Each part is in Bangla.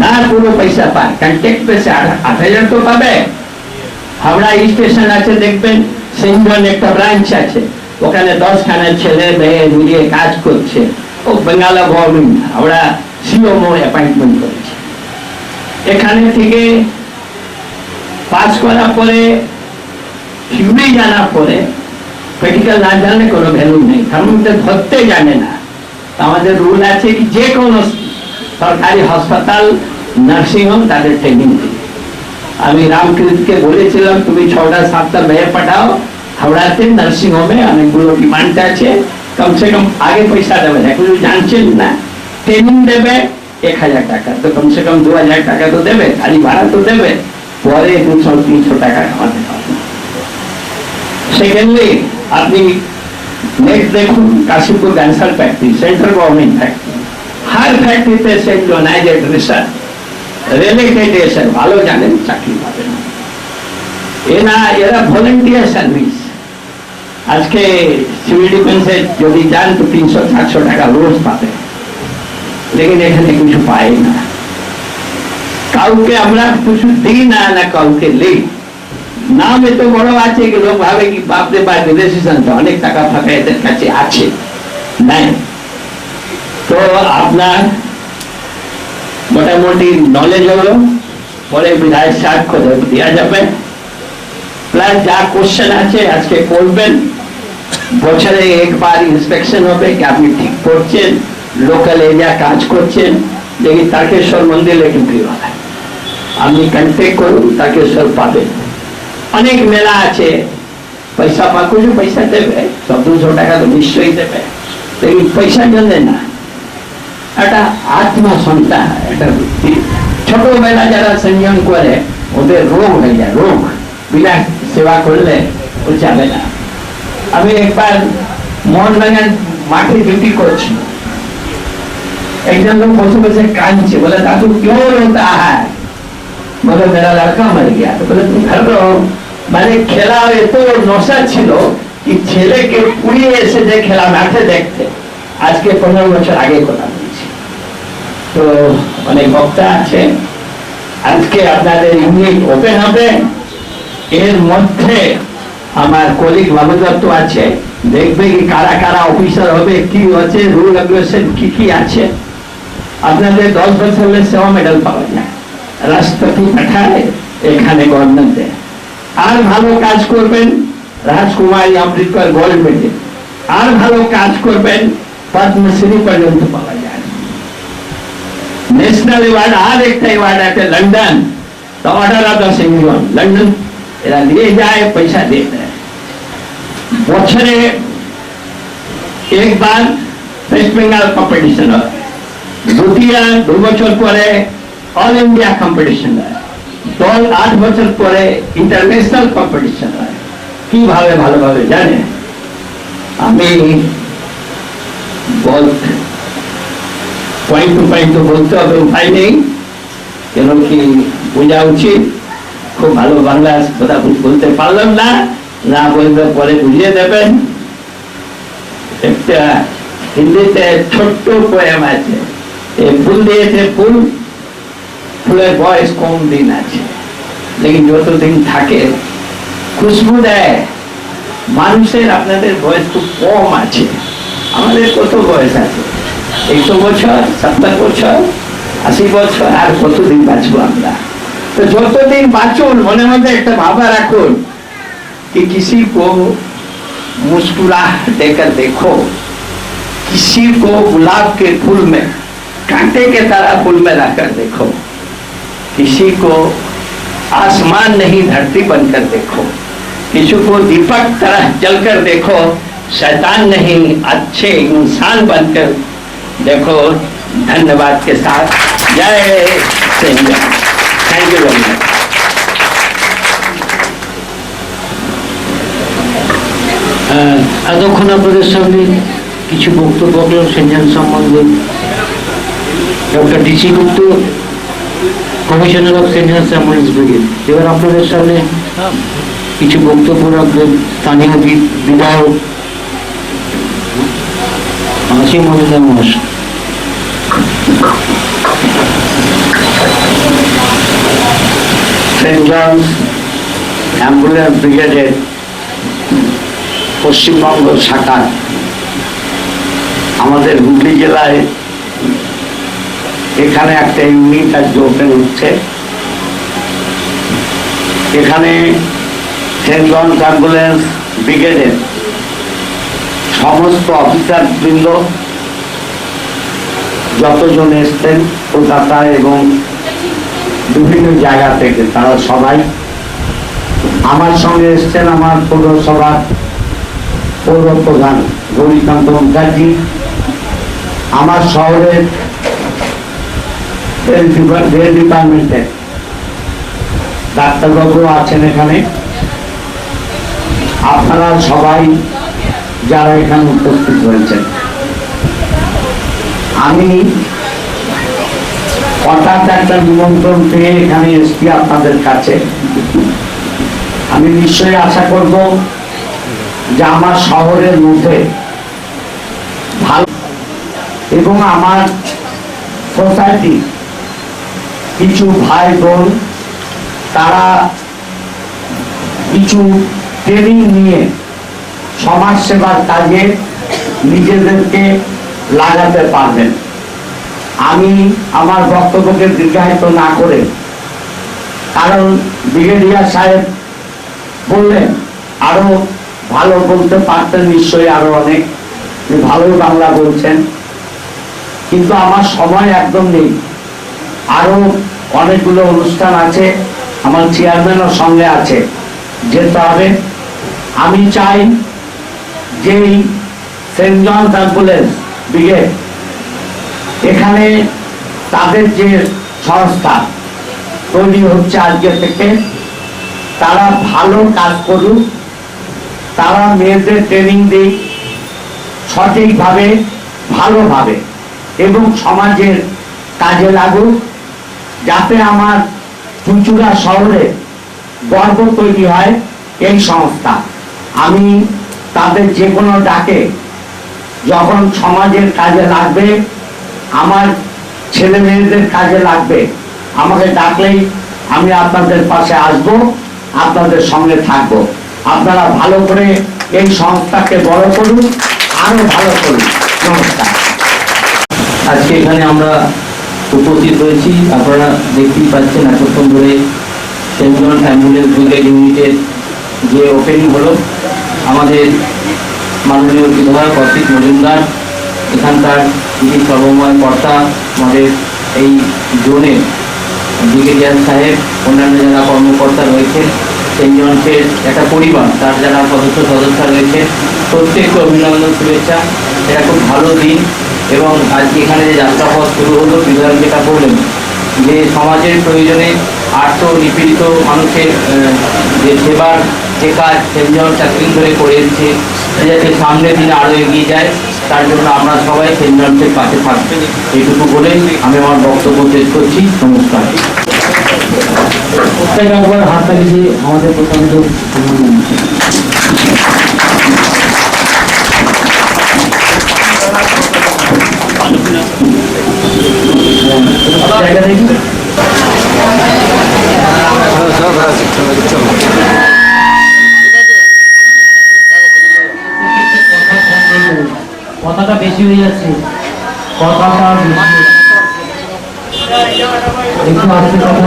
না পুরো পয়সা পায়, কন্ট্যাক্ট পেছে 8,000 তো পাবে। হাওড়া স্টেশন আছে দেখবেন, সেন্টন একটা ব্রাঞ্চ আছে, ওখানে 10খানা ছেলে মেয়ে মিলিয়ে কাজ করছে। ও বেঙ্গালা গভর্নমেন্ট হাওড়া সিওমো অ্যাপয়েন্টমেন্ট করেছে। এখানে থেকে পাস করার পরে থিওরি জানার পরে প্র্যাকটিক্যাল না জানলে কোনো ভ্যালু নেই, কারণ ধরতে জানে না। আমাদের রুল আছে কি যে কোনো সরকারি হাসপাতাল, নার্সিংহোম তাদের ট্রেনিং দিই। আমি রামকৃষ্ণকে বলেছিলাম তুমি 6টা-7টা মেয়ে পাঠাও হাওড়াতে নার্সিংহোমে, অনেকগুলো ডিমান্ড আছে, কমসে কম আগে পয়সা দেবে, এখন জানছেন না, ট্রেনিং দেবে 1,000 টাকা, তো কমসে কম 2,000 টাকা তো দেবে, গাড়ি ভাড়া তো দেবে, পরে 200-300 টাকা কামাতে পারবে। সেকেন্ডলি আপনি নেক্সট দেখুন Kashipur cancer factory, central government factory, हर फैक्ट्री सिंक्रोनाइज्ड रिसर्च রিলেটেড ভালো জানেন চাকরি পাবেন না। এরা ভলেন্টিয়ার সার্ভিস। আজকে সিভিল ডিফেন্সে যদি যান তো 300-400 টাকা রোজ পাবে, লেকিন এখানে কিছু পাই না। কাউকে আমরা কিছু দিই না, না কাউকে নেই। নাম এত বড় আছে কি লোক ভাবে কি বাপরে বাপ বিদেশি সংস্থা, অনেক টাকা ফাঁকা এদের কাছে আছে, নাই। তো আপনার মোটামুটি নলেজ হলো, পরে বিধায়ক সাহেব করে দেওয়া যাবে। প্লাস যা কোশ্চেন আছে আজকে করবেন, বছরে একবার ইন্সপেকশন হবে কি আপনি ঠিক করছেন, লোকাল এরিয়া কাজ করছেন। দেখি তারকেশ্বর মন্দির লেকিন কি হবে, আপনি কন্ট্যাক্ট করুন, তারকেশ্বর পাবেন। অনেক মেলা আছে, পয়সা কিছু পয়সা দেবে, 200 টাকা তো নিশ্চয়ই দেবে, লেকিন পয়সা জন্য না, একটা আত্মা সন্তান, একটা ছোটবেলা যারা সংযম করে ওদের রোগ হয়ে যায়, রোগ বিনা সেবা করলে ও যাবে না। আমি একবার মোহনবাগান মাঠে ডিউটি করছি, একজন লোক বসে বসে কাঁদছে, বলে দাদু क्यों रोता है? বলে मेरा लड़का मर गया। तो बोले तुम घर रहो, মানে খেলা এত নশা ছিল কি ছেলেকে পুড়িয়ে এসে যে খেলা মাঠে দেখতে, আজকে 15 বছর আগে কথা বলছি। তো অনেক বক্তা আছে, আজকে আপনাদের ইউনিট ওপেন হবে, এর মধ্যে আমার কলিগ বাবু দত্ত আছে, দেখবে কি কারা কারা অফিসার হবে, কি আছে রুল রেগুলেশন কি কি আছে। আপনাদের 10 বছরের সেবা মেডেল পাওয়া যায়, রাষ্ট্রপতি পাঠায় এখানে গভর্নমেন্টে। আর ভালো কাজ করবেন রাজকুমারী অমৃতকর গোল্ড মেডেল, আর ভালো কাজ করবেন পদ্মশ্রী পর্যন্ত পাওয়া যায়। ন্যাশনাল অ্যাওয়ার্ড আর একটা অ্যাওয়ার্ড আছে লন্ডন, তো order of the single London এরা নিয়ে যায়, পয়সা দিয়ে দেয়। বছরে একবার ওয়েস্ট বেঙ্গল কম্পিটিশন হয়, 2 বছর পরে অল ইন্ডিয়া কম্পিটিশন হয়, 8 বছর পরে ইন্টারন্যাশনাল কম্পিটিশন হয়। কিভাবে ভালোভাবে জানে, আমি পয়েন্ট টু পয়েন্ট তো বলতে হবে, উপায় নেই, কেন কি বোঝা উচিত। খুব ভালো বাংলা কথা বলতে পারলাম না, না বললে পরে বুঝিয়ে দেবেন। একটা হিন্দিতে ছোট্ট পোয়েম আছে, ফুল দিয়েছে ফুল, ফুলের বয়স কম দিন আছে, লেকিন যতদিন থাকে খুশবু দেয়। মানুষের আপনাদের বয়স খুব কম আছে, আমাদের কত বয়স আছে? 100 বছর, 70 বছর, 80 বছর, আর কতদিন বাঁচবো আমরা? তো যতদিন বাঁচুন মনে মধ্যে একটা ভাবা রাখুন कि किसी को मुस्कुराहट देकर देखो, किसी को गुलाब के फूल में कांटे के तरह फूल में रखकर देखो, किसी को आसमान नहीं धरती बनकर देखो, किसी को दीपक तरह जलकर देखो, शैतान नहीं अच्छे इंसान बनकर देखो। धन्यवाद के साथ Jai Singh. Thank you very much. এতক্ষণ আপনাদের সামনে কিছু বক্তব্য রাখলেন সেনজান সম্বন্ধে doctor DC Gupta, commissioner of Saint John's ambulance brigade. এবার আপনাদের সামনে কিছু বক্তব্য রাখবেন স্থানীয় বিধায়ক আসিম মজুমদার মহাশয়। সেন্ট জনস অ্যাম্বুলেন্স ব্রিগেডের পশ্চিমবঙ্গ শাখার আমাদের হুগলি জেলায় এখানে একটা ইউনিট আজ ওপেন হচ্ছে। এখানে সেন্ট জনস অ্যাম্বুলেন্স ব্রিগেডের সমস্ত অফিসার বৃন্দ যতজন এসছেন কলকাতা এবং বিভিন্ন জায়গা থেকে, তারা সবাই আমার সঙ্গে এসছেন। আমার পৌরসভার পৌর প্রধান গৌরীকান্ত মুখার্জি, আমার শহরের রেল ডিপার্টমেন্টের ডাক্তারবাবু আছেন এখানে। আপনারা সবাই যারা এখানে উপস্থিত হয়েছেন, আমি হঠাৎ একটা নিমন্ত্রণ পেয়ে এখানে এসছি আপনাদের কাছে। আমি নিশ্চয়ই আশা করব যে আমার শহরের মধ্যে ভালো এবং আমার সোসাইটি কিছু ভাই বোন তারা কিছু ট্রেনিং নিয়ে সমাজ সেবার কাজে নিজেদেরকে লাগাতে পারবেন। আমি আমার বক্তব্যকে দীর্ঘায়িত না করে, কারণ ব্রিগেডিয়ার সাহেব বললেন আরো ভালো বলতে পারতেন, নিশ্চয়ই আরো অনেক ভালোই বাংলা বলছেন, কিন্তু আমার সময় একদম নেই। আরো অনেকগুলো অনুষ্ঠান আছে, আমার চেয়ারম্যানও সঙ্গে আছে, যেতে হবে। আমি চাই যে সেন্ট জনস অ্যাম্বুলেন্স ব্রিগেড এখানে তাদের যে সংস্থা তৈরি হচ্ছে আজকে থেকে, তারা ভালো কাজ করুক, তারা মেয়েদের ট্রেনিং দিক সঠিকভাবে ভালোভাবে এবং সমাজের কাজে লাগুক, যাতে আমার চুঁচুড়া শহরে গর্ব তৈরি হয় এই সংস্থা। আমি তাদের যে কোনো ডাকে যখন সমাজের কাজে লাগবে, আমার ছেলে মেয়েদের কাজে লাগবে, আমাকে ডাকলেই আমি আপনাদের পাশে আসব, আপনাদের সঙ্গে থাকব। আপনারা ভালো করে এই সংস্থাকে বড় করুন, আরো ভালো করুন। নমস্কার। আজকে এখানে আমরা উপস্থিত হয়েছি, আপনারা দেখতেই পাচ্ছেন এতক্ষণ ধরে সেন্ট জনস অ্যাম্বুলেন্স ব্রিগেড ইউনিটের যে ওপেনিং হলো। আমাদের মাননীয় বিধায়ক অসিত মজুমদার, এখানকার যিনি সর্বময় কর্তা, আমাদের এই জোনের ব্রিগেডিয়ার সাহেব, অন্যান্য যারা কর্মকর্তা রয়েছে, সেন্ট জনসের একটা পরিবার, তার যারা সদস্য রয়েছে, প্রত্যেককে অভিনন্দন, শুভেচ্ছা। এটা খুব ভালো দিন এবং আজকে এখানে যে যাত্রাপথ শুরু হলো, বিধায়ক যেটা বললেন যে সমাজের প্রয়োজনে আর্থ নিপীড়িত মানুষের যে সেবার যে কাজ সেন্ট জনস এতদিন ধরে করে এসেছে, যাতে সামনের দিনে আরও এগিয়ে যায়, তার জন্য আমরা সবাই সেন্ট জনসের পাশে থাকবো। এইটুকু বলে আমি আমার বক্তব্য শেষ করছি। নমস্কার। একবার হাত লাগিয়ে আমাদের প্রথমে জায়গা দেখি কথাটা বেশি হয়ে যাচ্ছে, কথাটা একটু আসতে কথা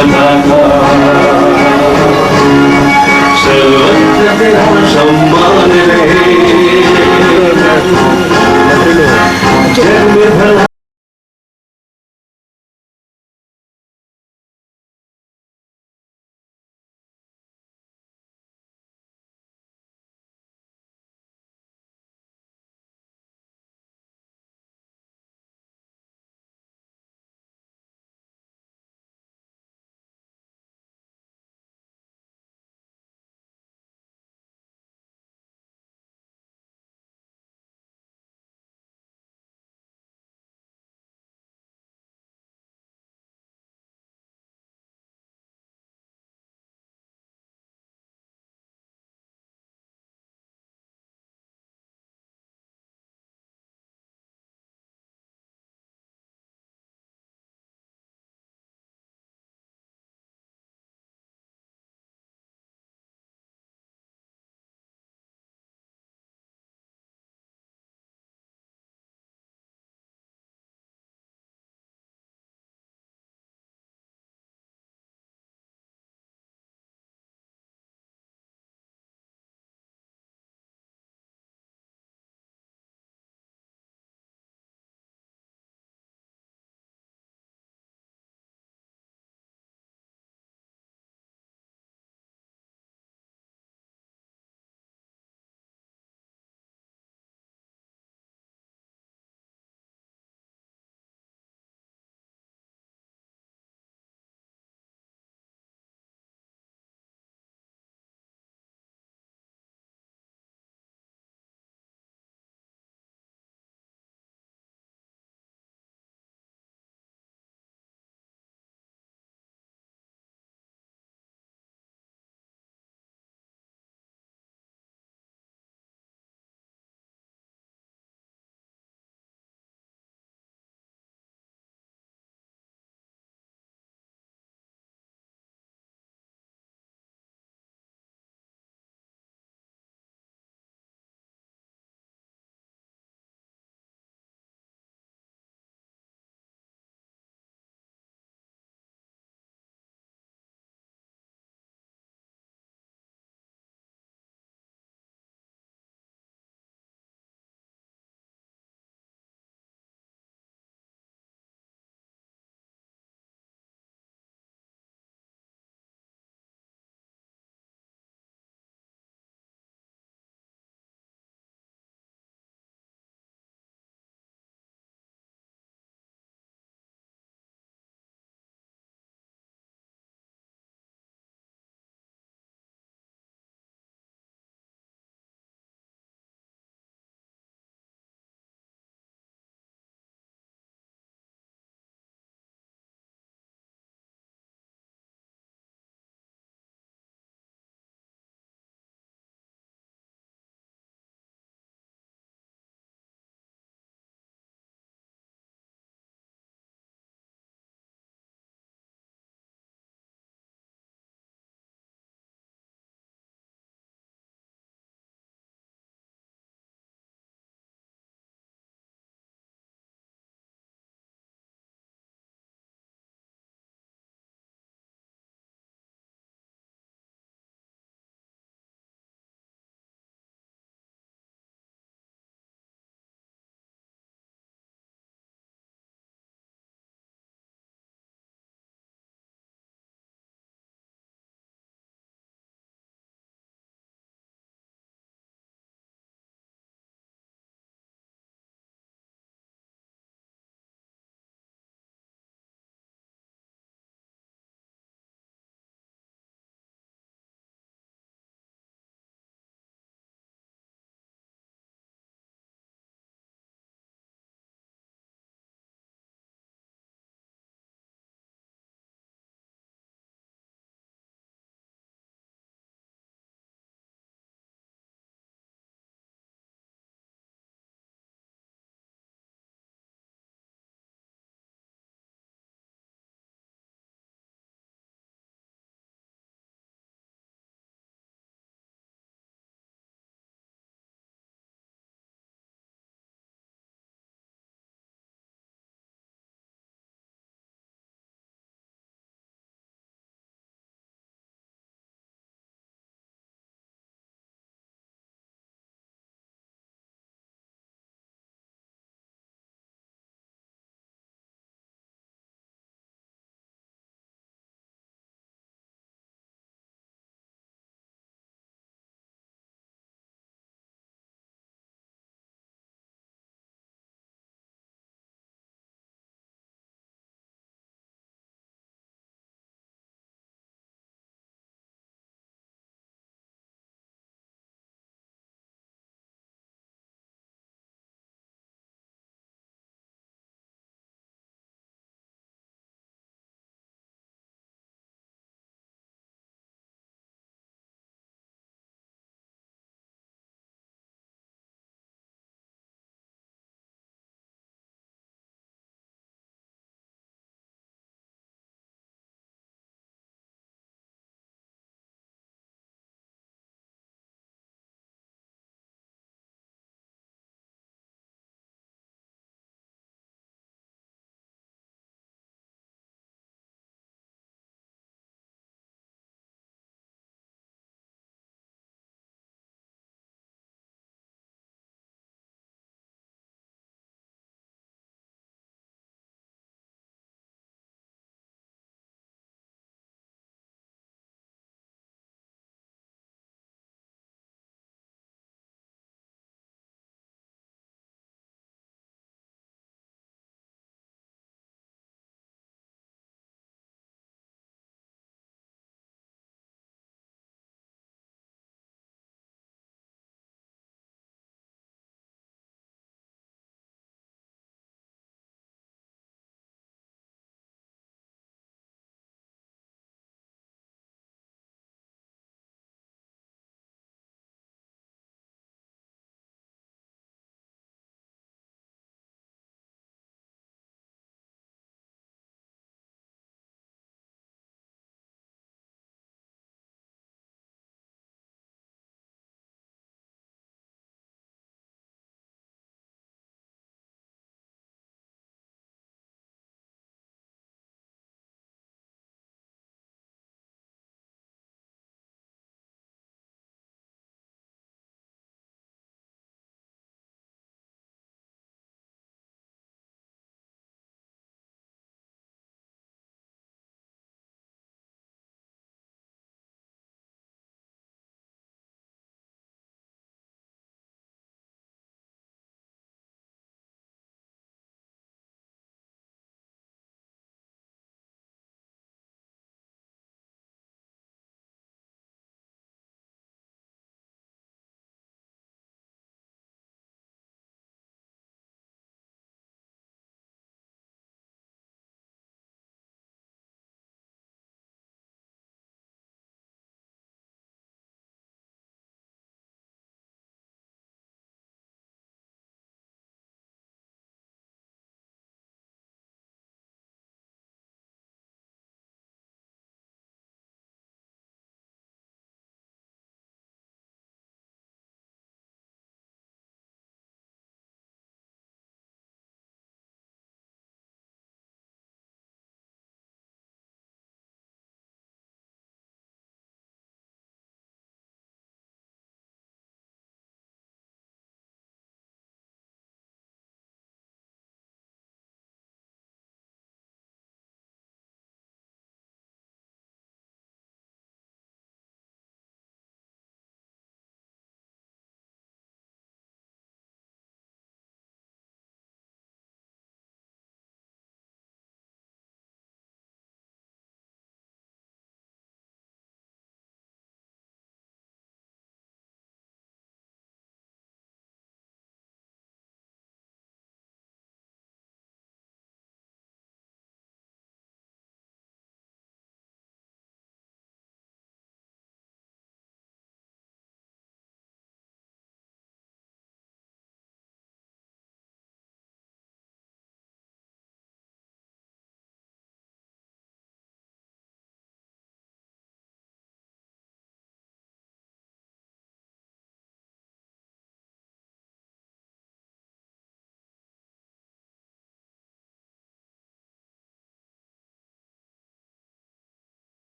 তথাগত